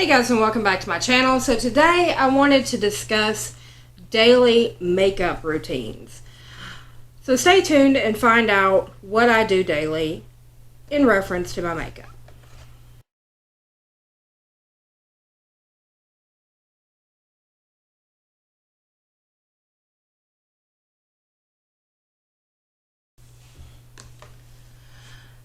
Hey guys, and welcome back to my channel. So today I wanted to discuss daily makeup routines. So stay tuned and find out what I do daily in reference to my makeup.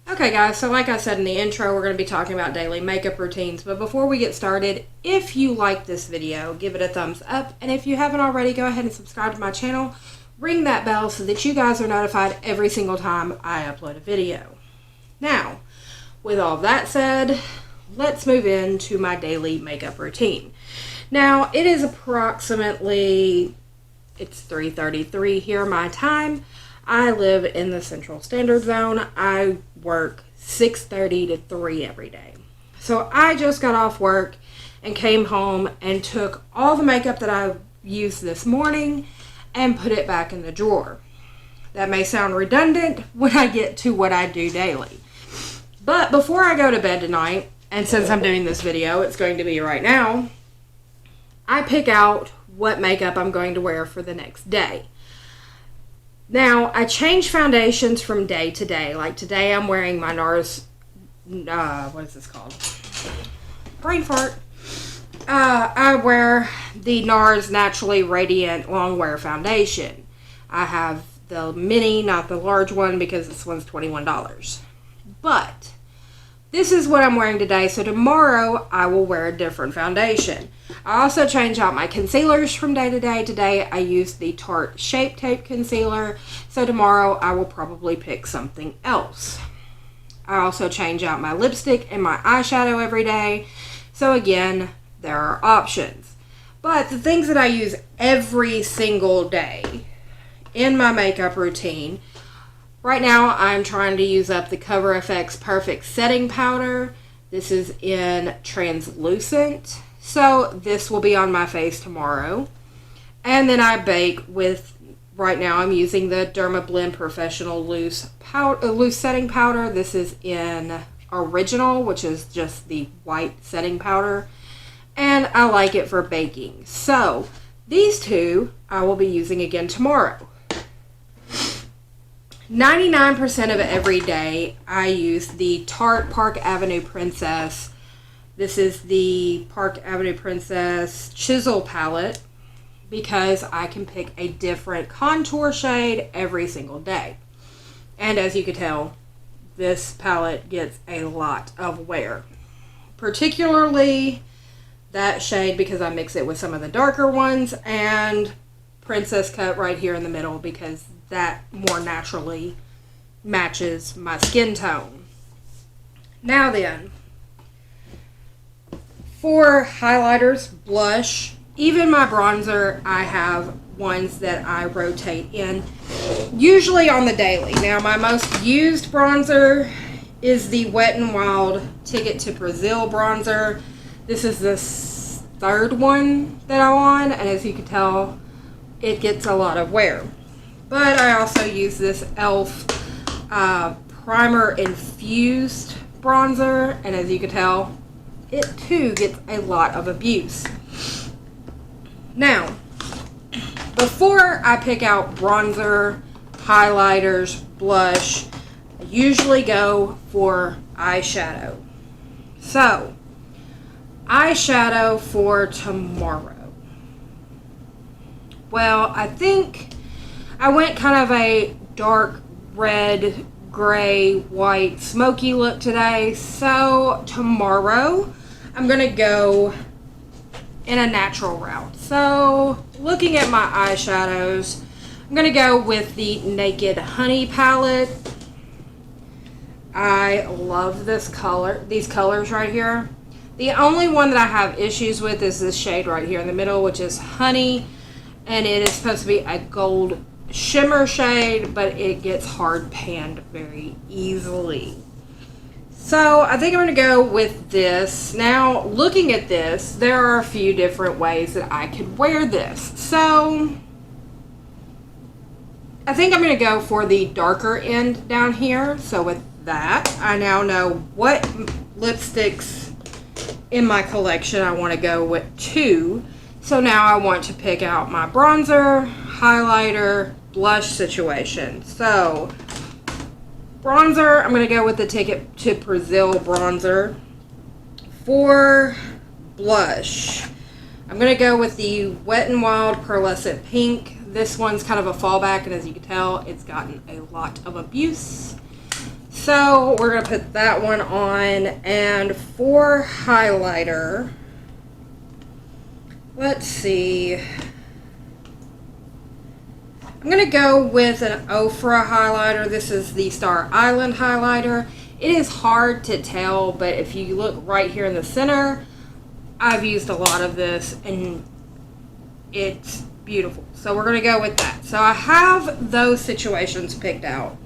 Okay guys, so like I said in the intro, we're going to be talking about daily makeup routines. But before we get started, if you like this video, give it a thumbs up. And if you haven't already, go ahead and subscribe to my channel. Ring that bell so that you guys are notified every single time I upload a video. Now, with all that said, let's move into my daily makeup routine. Now, it is approximately, it's 3:33 here my time. I live in the Central Standard Zone. I work 6:30 to 3 every day. So I just got off work and came home and took all the makeup that I used this morning and put it back in the drawer. That may sound redundant when I get to what I do daily. But before I go to bed tonight, and since I'm doing this video, it's going to be right now, I pick out what makeup I'm going to wear for the next day. Now, I change foundations from day to day. Like today, I'm wearing my NARS, what is this called? Brain fart. I wear the NARS Naturally Radiant Longwear Foundation. I have the mini, not the large one, because this one's $21. But this is what I'm wearing today, so tomorrow I will wear a different foundation. I also change out my concealers from day to day. Today I use the Tarte Shape Tape Concealer, so tomorrow I will probably pick something else. I also change out my lipstick and my eyeshadow every day, so again, there are options. But the things that I use every single day in my makeup routine, right now I'm trying to use up the Cover FX Perfect Setting Powder. This is in translucent. So this will be on my face tomorrow. And then I bake with, right now I'm using the Dermablend Professional Loose Setting Powder. This is in Original, which is just the white setting powder. And I like it for baking. So these two I will be using again tomorrow. 99% of every day I use the Tarte Park Avenue Princess. This is the Park Avenue Princess Chisel Palette because I can pick a different contour shade every single day. And as you can tell, this palette gets a lot of wear. Particularly that shade because I mix it with some of the darker ones, and Princess Cut right here in the middle because that more naturally matches my skin tone. Now then, for highlighters, blush, even my bronzer, I have ones that I rotate in, usually on the daily. Now, my most used bronzer is the Wet n Wild Ticket to Brazil bronzer. This is the third one that I'm on, and as you can tell, it gets a lot of wear. But I also use this e.l.f. Primer Infused bronzer, and as you can tell, it too gets a lot of abuse. Now, before I pick out bronzer, highlighters, blush, I usually go for eyeshadow. So, eyeshadow for tomorrow. Well, I think I went kind of a dark red, gray, white, smoky look today. So tomorrow I'm going to go in a natural route. So looking at my eyeshadows, I'm going to go with the Naked Honey palette. I love this color, these colors right here. The only one that I have issues with is this shade right here in the middle, which is Honey. And it is supposed to be a gold shimmer shade, but it gets hard panned very easily. So I think I'm going to go with this. Now, looking at this, there are a few different ways that I could wear this. So I think I'm going to go for the darker end down here. So with that, I now know what lipsticks in my collection, I want to go with 2. So now I want to pick out my bronzer, highlighter, blush situation. So bronzer, I'm going to go with the Ticket to Brazil bronzer. For blush, I'm going to go with the Wet n Wild Pearlescent Pink. This one's kind of a fallback, and as you can tell, it's gotten a lot of abuse. So we're going to put that one on. And for highlighter, let's see. I'm going to go with an Ofra highlighter. This is the Star Island highlighter. It is hard to tell, but if you look right here in the center, I've used a lot of this, and it's beautiful. So we're going to go with that. So I have those situations picked out.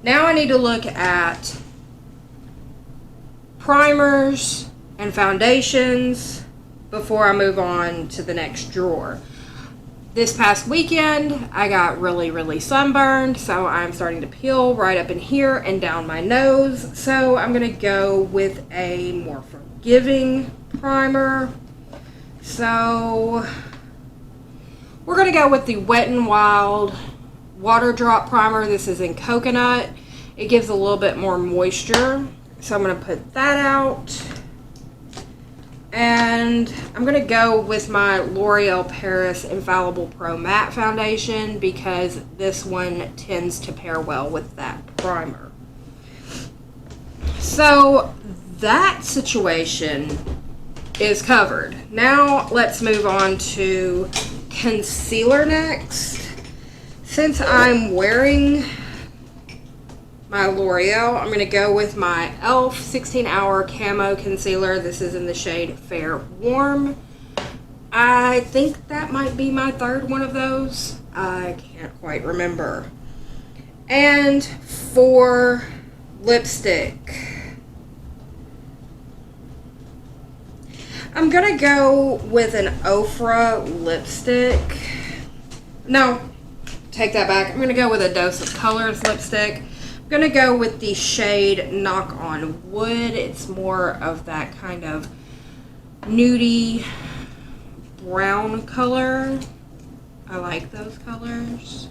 Now I need to look at primers and foundations before I move on to the next drawer. This past weekend, I got really sunburned, so I'm starting to peel right up in here and down my nose. So I'm going to go with a more forgiving primer. So we're going to go with the Wet n Wild Water Drop Primer. This is in coconut. It gives a little bit more moisture. So I'm going to put that out. And I'm going to go with my L'Oreal Paris Infallible Pro Matte Foundation because this one tends to pair well with that primer. So that situation is covered. Now let's move on to concealer next. Since I'm wearing my L'Oreal, I'm going to go with my e.l.f. 16-Hour Camo Concealer. This is in the shade Fair Warm. I think that might be my third one of those. I can't quite remember. And for lipstick, I'm going to go with an Ofra lipstick. No, take that back. I'm going to go with a Dose of Colors lipstick. I'm going to go with the shade Knock on Wood. It's more of that kind of nudie brown color. I like those colors.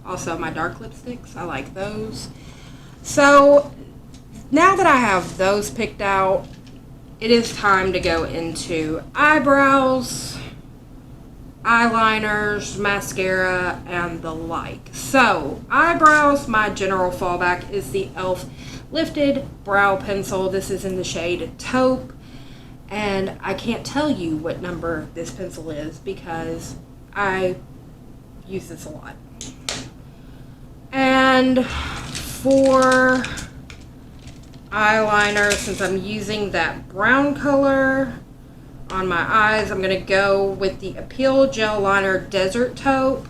Also, my dark lipsticks, I like those. So, now that I have those picked out, it is time to go into eyebrows, eyeliners, mascara, and the like. So, eyebrows, my general fallback is the e.l.f. Lifted Brow Pencil. This is in the shade Taupe, and I can't tell you what number this pencil is because I use this a lot. And for eyeliner, since I'm using that brown color on my eyes, I'm going to go with the Appeal Gel Liner Desert Taupe.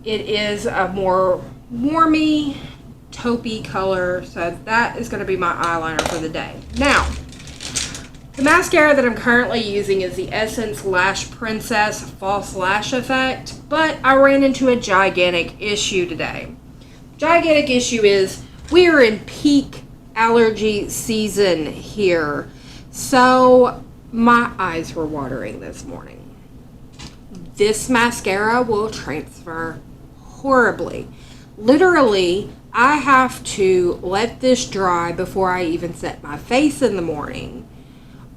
It is a more warmy, taupey color, so that is going to be my eyeliner for the day. Now, the mascara that I'm currently using is the Essence Lash Princess False Lash Effect, but I ran into a gigantic issue today. Gigantic issue is we are in peak allergy season here, so my eyes were watering this morning. This mascara will transfer horribly. Literally, I have to let this dry before I even set my face in the morning,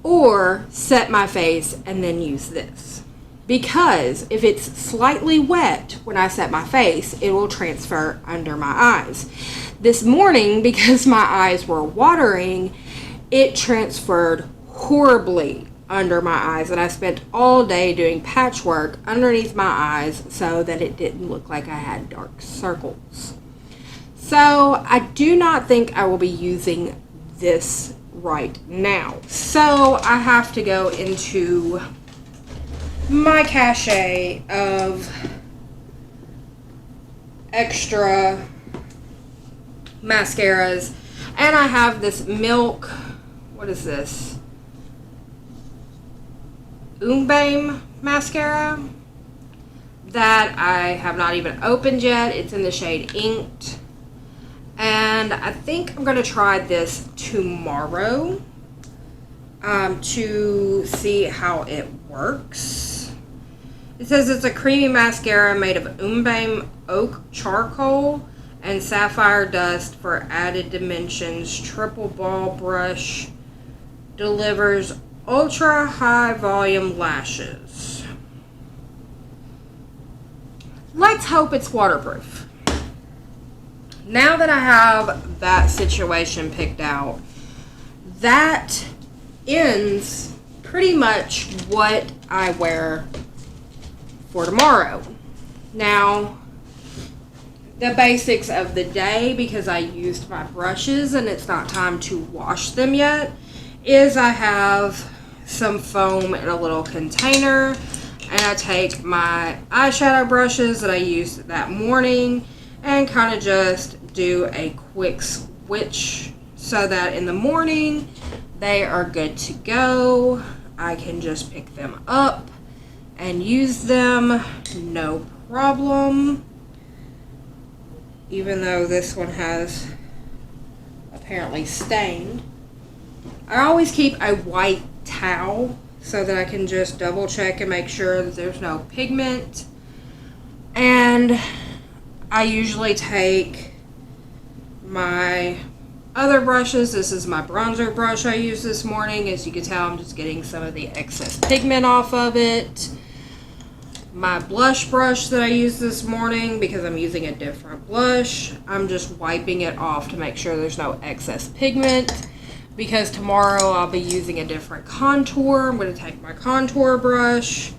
or set my face and then use this. Because if it's slightly wet when I set my face, it will transfer under my eyes. This morning, because my eyes were watering, it transferred horribly under my eyes, and I spent all day doing patchwork underneath my eyes so that it didn't look like I had dark circles. So I do not think I will be using this right now. So I have to go into my cache of extra mascaras, and I have this Milk, what is this? Moonbeam mascara that I have not even opened yet. It's in the shade Inked, and I think I'm going to try this tomorrow. to see how it works. It says it's a creamy mascara made of Umbeim oak charcoal and sapphire dust for added dimensions. Triple ball brush delivers ultra high volume lashes. Let's hope it's waterproof. Now that I have that situation picked out, that ends pretty much what I wear for tomorrow. Now, the basics of the day, because I used my brushes and it's not time to wash them yet, is I have some foam in a little container, and I take my eyeshadow brushes that I used that morning and kind of just do a quick switch so that in the morning they are good to go. I can just pick them up and use them, no problem. Even though this one has apparently stained. I always keep a white towel so that I can just double check and make sure that there's no pigment. And I usually take my other brushes. This is my bronzer brush I used this morning. As you can tell, I'm just getting some of the excess pigment off of it. My blush brush that I used this morning, because I'm using a different blush, I'm just wiping it off to make sure there's no excess pigment, because tomorrow I'll be using a different contour. I'm going to take my contour brush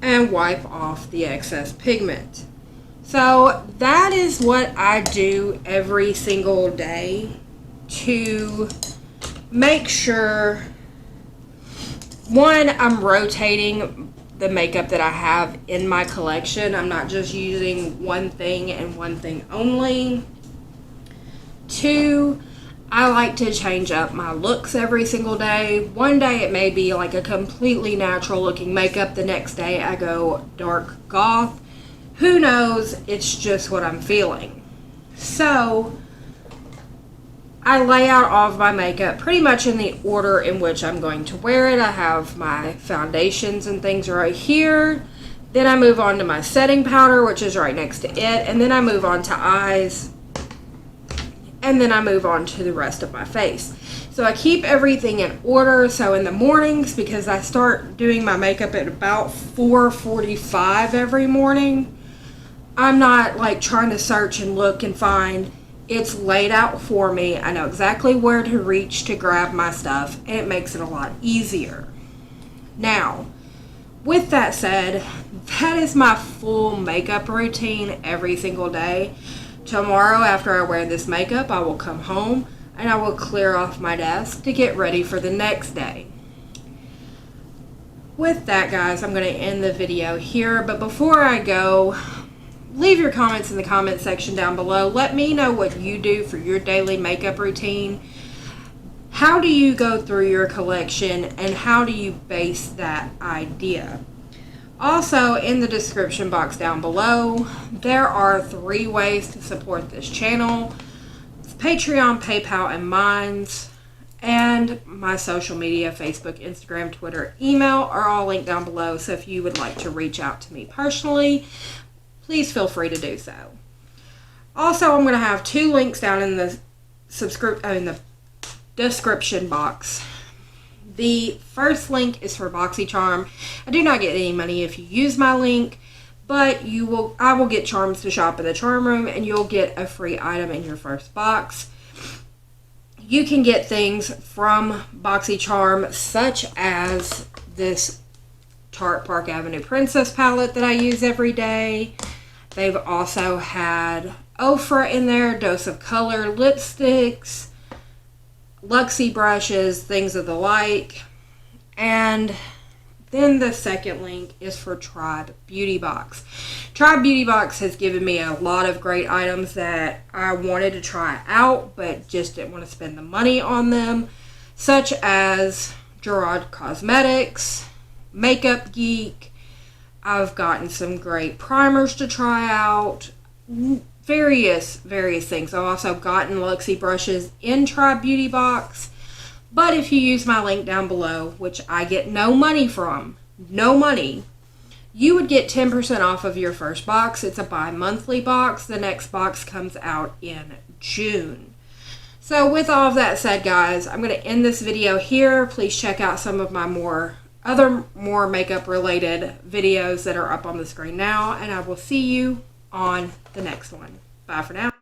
and wipe off the excess pigment. So that is what I do every single day to make sure, one, I'm rotating the makeup that I have in my collection. I'm not just using one thing and one thing only. Two, I like to change up my looks every single day. One day it may be like a completely natural looking makeup. The next day I go dark goth. Who knows? It's just what I'm feeling. So I lay out all of my makeup pretty much in the order in which I'm going to wear it. I have my foundations and things right here. Then I move on to my setting powder, which is right next to it. And then I move on to eyes. And then I move on to the rest of my face. So I keep everything in order. So in the mornings, because I start doing my makeup at about 4:45 every morning, I'm not like trying to search and look and find. It's laid out for me. I know exactly where to reach to grab my stuff, and it makes it a lot easier. Now, with that said, that is my full makeup routine every single day. Tomorrow, after I wear this makeup, I will come home and I will clear off my desk to get ready for the next day. With that, guys, I'm going to end the video here, but before I go, leave your comments in the comment section down below. Let me know what you do for your daily makeup routine. How do you go through your collection, and how do you base that idea? Also, in the description box down below, there are 3 ways to support this channel. It's Patreon, PayPal, and Minds. And my social media, Facebook, Instagram, Twitter, email are all linked down below. So if you would like to reach out to me personally, please feel free to do so. Also, I'm going to have 2 links down in the description box. The first link is for BoxyCharm. I do not get any money if you use my link, but I will get charms to shop in the charm room, and you'll get a free item in your first box. You can get things from BoxyCharm, such as this Tarte Park Avenue Princess palette that I use every day. They've also had Ofra in there, Dose of Color lipsticks, Luxie brushes, things of the like. And then the second link is for Tribe Beauty Box. Tribe Beauty Box has given me a lot of great items that I wanted to try out, but just didn't want to spend the money on them, such as Gerard Cosmetics, Makeup Geek. I've gotten some great primers to try out, various things. I've also gotten Luxie brushes in Tribe Beauty Box, But if you use my link down below, which I get no money from, no money, you would get 10% off of your first box. It's a bi-monthly box. The next box comes out in June. So with all of that said, guys, I'm going to end this video here. Please check out some of my more makeup related videos that are up on the screen now, and I will see you on the next one. Bye for now.